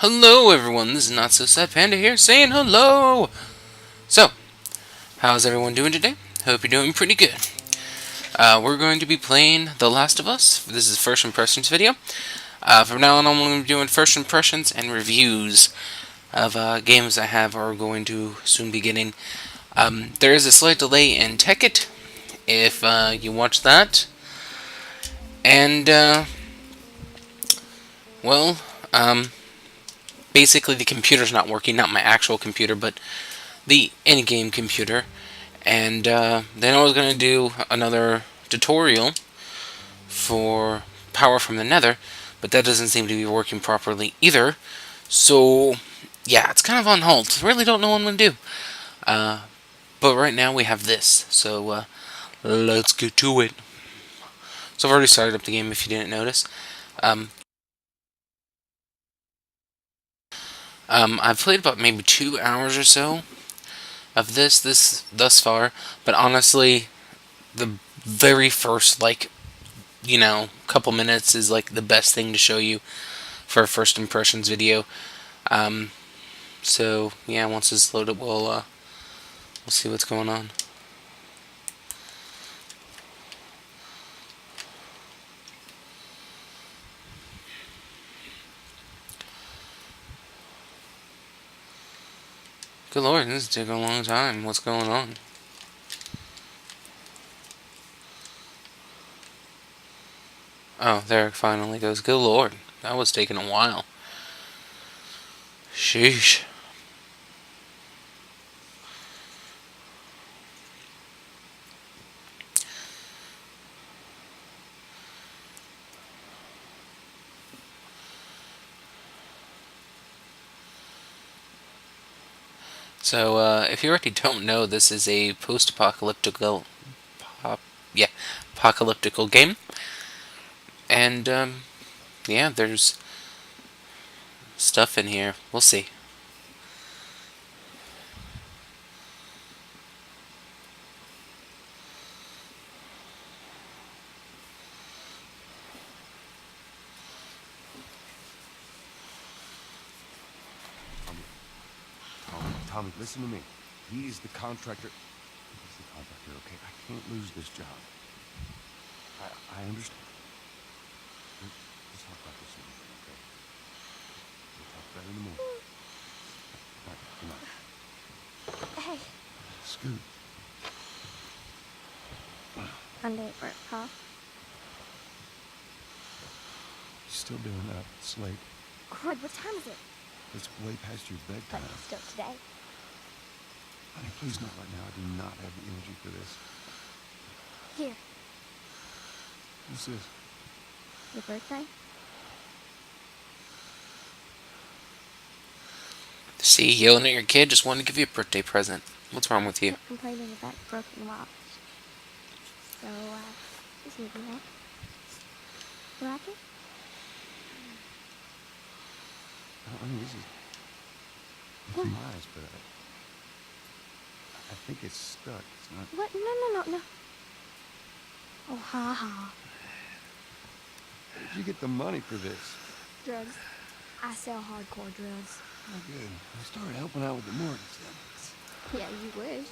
Hello everyone, this is NotSoSadPanda here saying hello! So, how's everyone doing today? Hope you're doing pretty good. We're going to be playing The Last of Us. This is first impressions video. From now on, I'm going to be doing first impressions and reviews of games I have or are going to soon be getting. There is a slight delay in Tekkit, if you watch that. And, well, basically the computer's not working, not my actual computer, but the in-game computer. And then I was going to do another tutorial for power from the nether, but that doesn't seem to be working properly either. So, yeah, it's kind of on hold. Really don't know what I'm going to do. But right now we have this, so let's get to it. So I've already started up the game if you didn't notice. I've played about maybe 2 hours or so of this thus far, but honestly, the very first, couple minutes is like the best thing to show you for a first impressions video. So yeah, once it's loaded, we'll see what's going on. Good lord, this is taking a long time. What's going on? Oh, there it finally goes. Good lord, that was taking a while. Sheesh. So, if you already don't know, this is a post-apocalyptical, apocalyptical game, and yeah, there's stuff in here. We'll see. Tommy, listen to me. He's the contractor. He's the contractor, okay? I can't lose this job. I understand. Let's talk about this in the morning, okay? We'll talk about it in the morning. All right, come on. Hey. Scoot. Monday at work, huh? You still doing up? It's late. God, what time is it? It's way past your But bedtime. still today. Honey, please not right now. I do not have the energy for this. Here, What's this? your birthday? See, yelling at your kid, just wanted to give you a birthday present. What's wrong with you? Complaining about broken watch. So, this will be nice. You like it? I mean, this is nice, but I think it's stuck. It's not. What? No. Oh, ha ha. Where'd you get the money for this? Drugs. I sell hardcore drugs. Oh, good. I started helping out with the mortgage then. Yeah, you wish.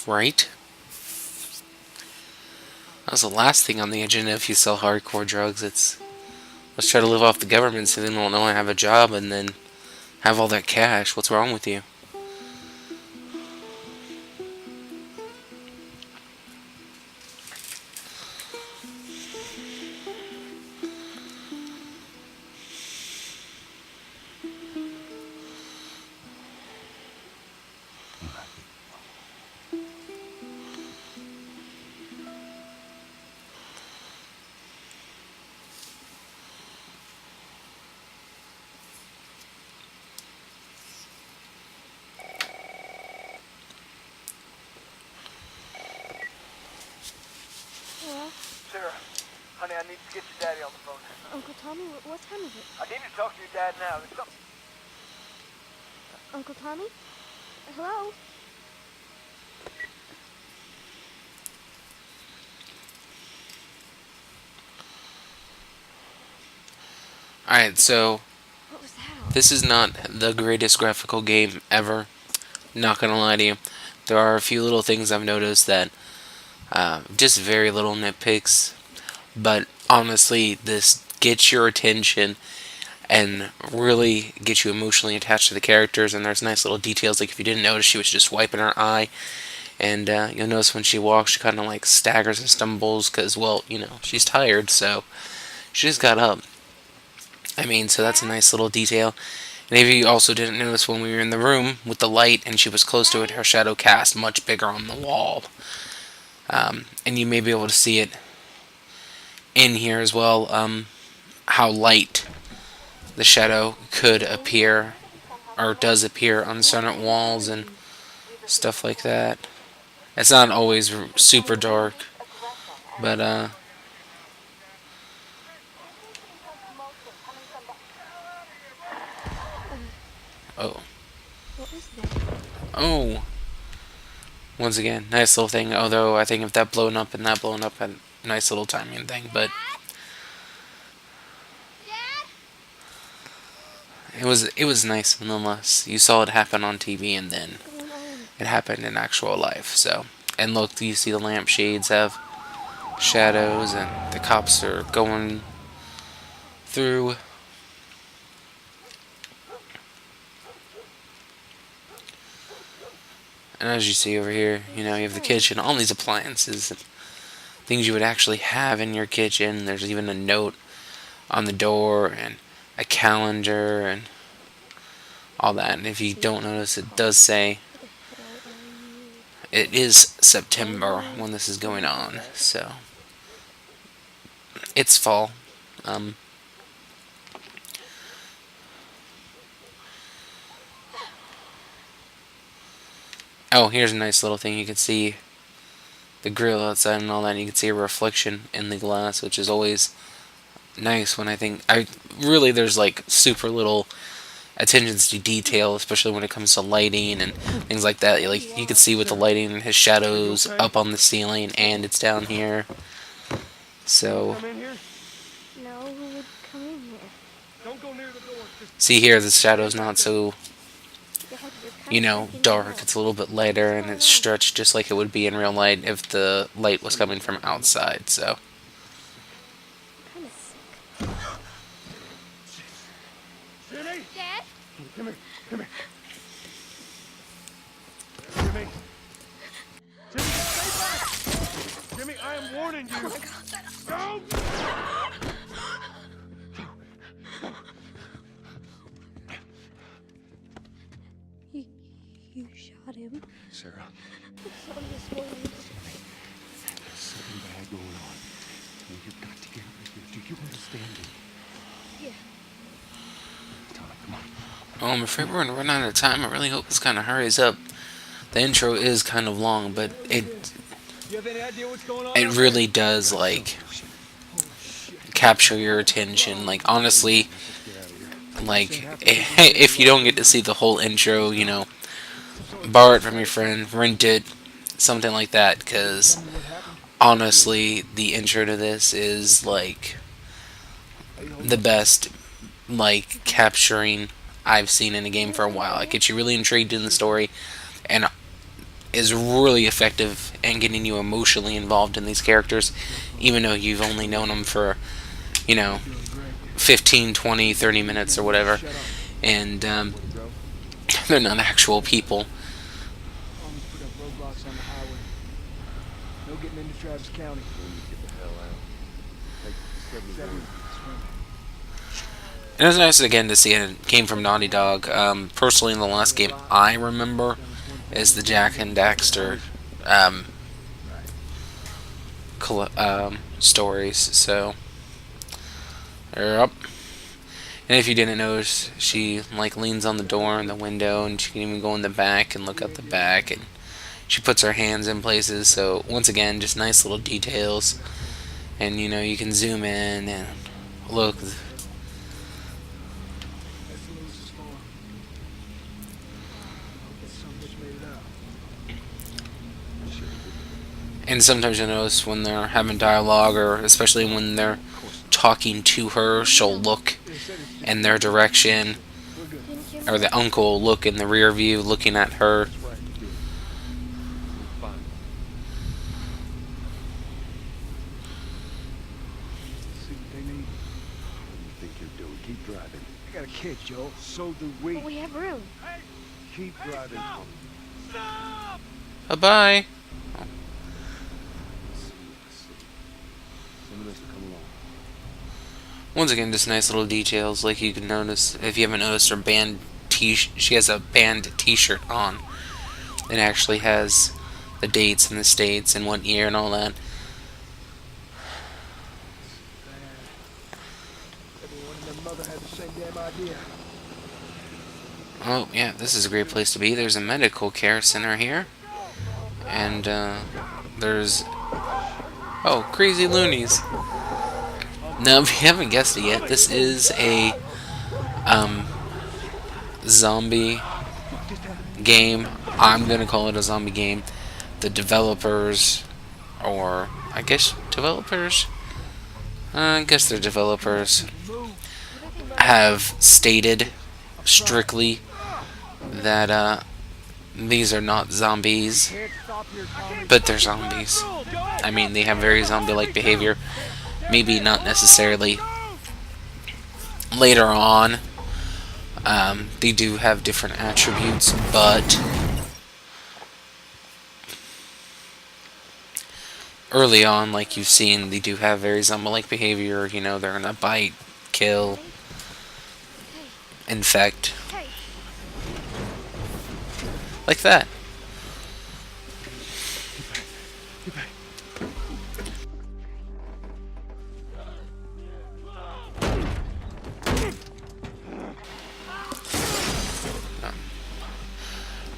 Right? That was the last thing on the agenda if you sell hardcore drugs. It's let's try to live off the government so they don't know I have a job and then have all that cash. What's wrong with you? Well, Sarah, honey, I need to get your daddy on the phone. Uncle Tommy, what time is it? I need to talk to your dad now. There's something... Uncle Tommy? Hello? Alright, so What was This is not the greatest graphical game ever. Not gonna lie to you. There are a few little things I've noticed that just very little nitpicks, but honestly, this gets your attention and really gets you emotionally attached to the characters. And there's nice little details, like if you didn't notice, she was just wiping her eye, and you'll notice when she walks, she kind of like staggers and stumbles because, well, she's tired, so she just got up. I mean, so that's a nice little detail. And if you also didn't notice, when we were in the room with the light and she was close to it, her shadow cast much bigger on the wall. And you may be able to see it in here as well, how light the shadow could appear, or does appear on certain walls and stuff like that. It's not always super dark, but oh, What was that? oh, once again, nice little thing. Although I think if that blown up and that blown up had a nice little timing thing, but it was nice nonetheless. You saw it happen on TV, and then it happened in actual life. So, and look, you see the lampshades have shadows, and the cops are going through. And as you see over here, you have the kitchen, all these appliances, and things you would actually have in your kitchen. There's even a note on the door, and a calendar, and all that. And if you don't notice, it does say it is September when this is going on. So it's fall. Um, oh, here's a nice little thing. You can see the grill outside and all that. And you can see a reflection in the glass, which is always nice. When there's like super little attentions to detail, especially when it comes to lighting and things like that. Like you can see with the lighting, his shadows up on the ceiling, and it's down here. So Come in here. No, who would come in here? Don't go near the door. Just see here, the shadow's not so Dad, you're kind of freaking me dark. out. It's a little bit lighter, and it's stretched just like it would be in real light if the light was coming from outside. So I'm kind of sick. Jimmy. Dad? Come here. Come here. Jimmy. Jimmy, stay back. Jimmy, I am warning you. Go. You shot him. Sarah, I saw this morning. there's something bad going on. And you've got to get out of here. Do you understand me? Yeah. Tommy, come on. oh, I'm afraid we're gonna run out of time. I really hope this kind of hurries up. The intro is kind of long, but You have any idea what's going on? it really does like capture your attention. Like honestly, like if you don't get to see the whole intro, borrow it from your friend, rent it, something like that. Because honestly, the intro to this is like the best, like capturing I've seen in a game for a while. It gets you really intrigued in the story, and is really effective in getting you emotionally involved in these characters, even though you've only known them for, 15, 20, 30 minutes or whatever, and they're not actual people. Almost put up roadblocks on the highway. No getting into Travis County. Get the hell out. Take 70. And it's nice again to see it came from Naughty Dog. Personally, in the last game I remember is the Jack and Daxter stories. So, yep. And if you didn't notice, she like leans on the door and the window, and she can even go in the back and look out the back, and she puts her hands in places. So once again, just nice little details, and you can zoom in and look. That's Lewis's farm. I hope that son bitch made it out. And sometimes you'll notice when they're having dialogue, or especially when they're talking to her, she'll look in their direction, or the uncle look in the rear view looking at her. That's right, you did. We're fine. See what they need? What do you think you're doing? Keep driving. I got a kid, Joe. So do we. But we have room. Hey, Keep driving. stop! Stop! Bye-bye. Let's see. Some of this will come along. Once again, just nice little details, like you can notice. If you haven't noticed, her band she has a band t-shirt on. It actually has the dates and the states and what year and all that. Everyone and their mother had the same damn idea. Oh, yeah, this is a great place to be. There's a medical care center here. And, there's... Oh, crazy loonies. Now, if you haven't guessed it yet, this is a, zombie game. I'm gonna call it a zombie game. The developers, or, I guess developers? I guess they're developers, have stated strictly that, these are not zombies, but they're zombies. I mean, they have very zombie-like behavior. Maybe not necessarily later on. They do have different attributes, but early on, like you've seen, they do have very zombie-like behavior. You know, they're gonna bite, kill, infect. Hey, Like that. Get back.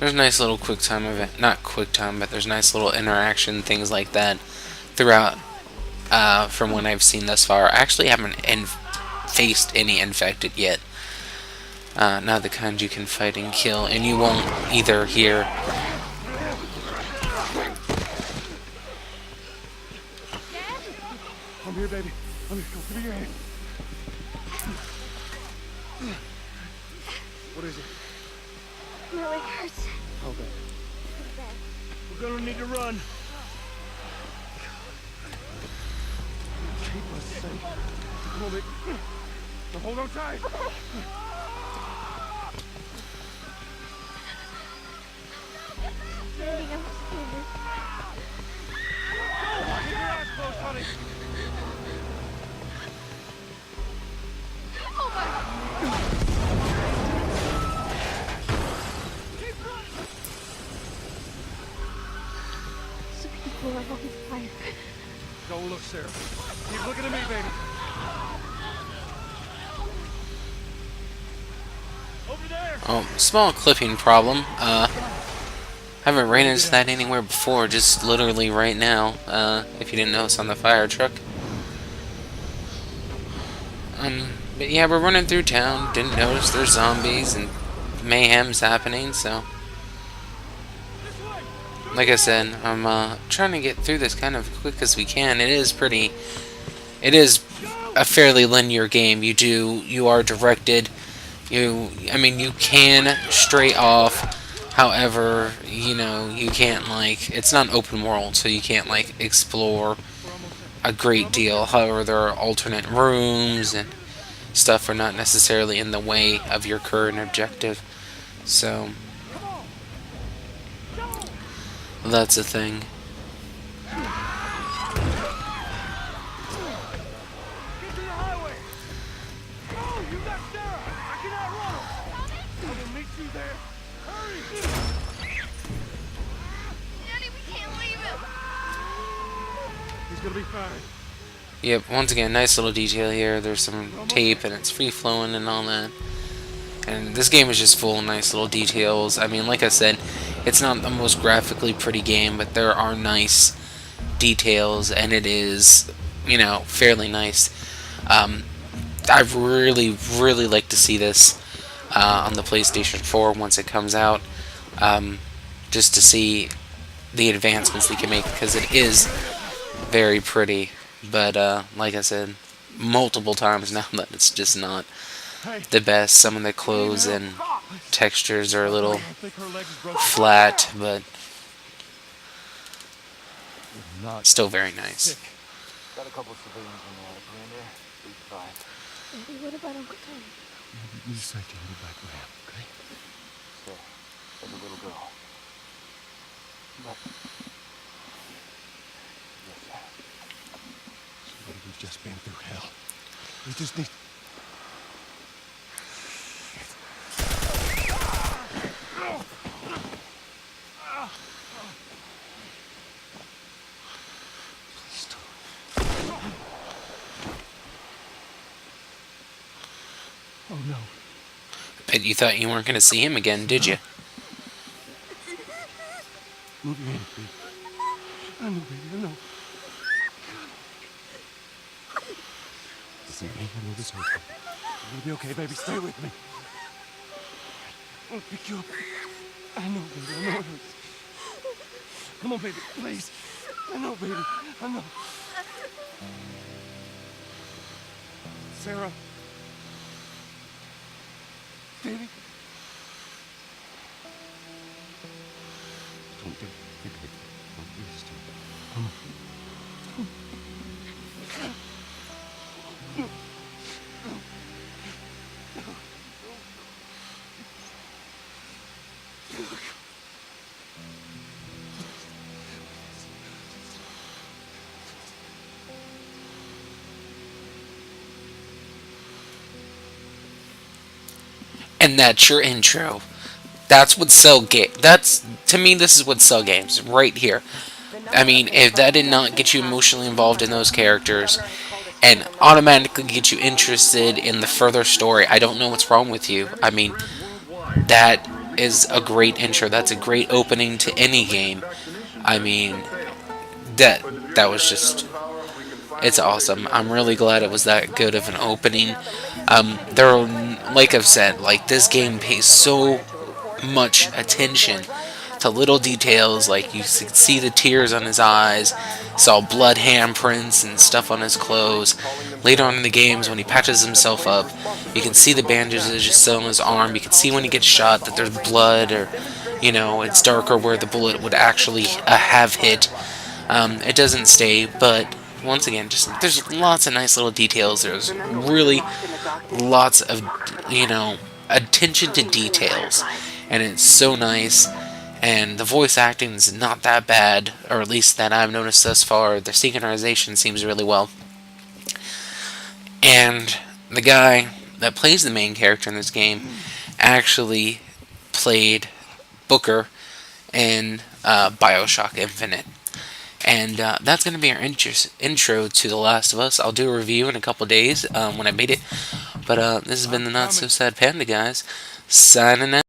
There's nice little quick time event, not quick time, but there's nice little interaction, things like that throughout, from what I've seen thus far. I actually haven't faced any infected yet. Not the kind you can fight and kill, and you won't either here. I'm here, baby. I'm here. Go, give me your hand. What is it? my leg hurts. Okay. Pretty bad. We're gonna need to run. Keep us safe. Come on, baby. Now hold on tight. Daddy, I'm scared. Keep your eyes closed, honey. Some people are on fire. Don't look, Sarah. Keep looking at me, baby. Over there. Oh, small clipping problem. Haven't ran into that anywhere before, just literally right now, if you didn't notice on the fire truck. But yeah, we're running through town, didn't notice there's zombies and mayhem's happening, so... Like I said, I'm trying to get through this kind of quick as we can. It is a fairly linear game. You are directed. I mean, you can stray off. However, you know, you can't, like, it's not an open world, so you can't, like, explore a great deal. However, there are alternate rooms and stuff are not necessarily in the way of your current objective. So, that's a thing. Get to the highway. Go, you got Sarah. I cannot run. I will meet you there. Hurry. Daddy, we can't leave him. He's gonna be fine. Yep, once again, nice little detail here. There's some tape and it's free flowing and all that. And this game is just full of nice little details. I mean, like I said, it's not the most graphically pretty game, but there are nice details, and it is, you know, fairly nice. I really, really like to see this on the PlayStation 4 once it comes out, just to see the advancements they can make, because it is very pretty. But like I said, multiple times now that it's just not Hey. the best. Some of the clothes and textures are a I little think her leg is broken. flat, but You're not still very nice. sick. Got a couple civilians on the outer perimeter. We survived. Daddy, what about Uncle Tony? You said you get back with him, okay? Still, there's a little girl. But... Yes, sir. We've just been through hell. We just need... Please don't. Oh no. Bet you thought you weren't going to see him again, did you? Move your hand, baby. I know, baby, I know. Listen to me, I know this hurts. You're gonna be okay, baby. Stay with me. I'll pick you up. I know, baby, I know it hurts. Come on, baby, please. I know, baby, I know. Sarah. Baby. Don't do it, baby. Don't do this to me. Come on. And that's your intro. That's what sell game. That's to me. This is what sell games right here. I mean, if that did not get you emotionally involved in those characters and automatically get you interested in the further story, I don't know what's wrong with you. I mean, that is a great intro. That's a great opening to any game. I mean, that that was just it's awesome. I'm really glad it was that good of an opening. There are, like I've said, like this game pays so much attention to little details, like you could see the tears on his eyes, saw blood handprints and stuff on his clothes. Later on in the games, when he patches himself up, you can see the bandages just still on his arm. You can see when he gets shot that there's blood, or it's darker where the bullet would actually have hit. It doesn't stay, but once again, just there's lots of nice little details. There's really lots of attention to details, and it's so nice. And the voice acting is not that bad, or at least that I've noticed thus far. The synchronization seems really well. And the guy that plays the main character in this game actually played Booker in Bioshock Infinite. And that's going to be our intro to The Last of Us. I'll do a review in a couple days when I beat it. But this has been the Not So Sad Panda, guys. Signing out.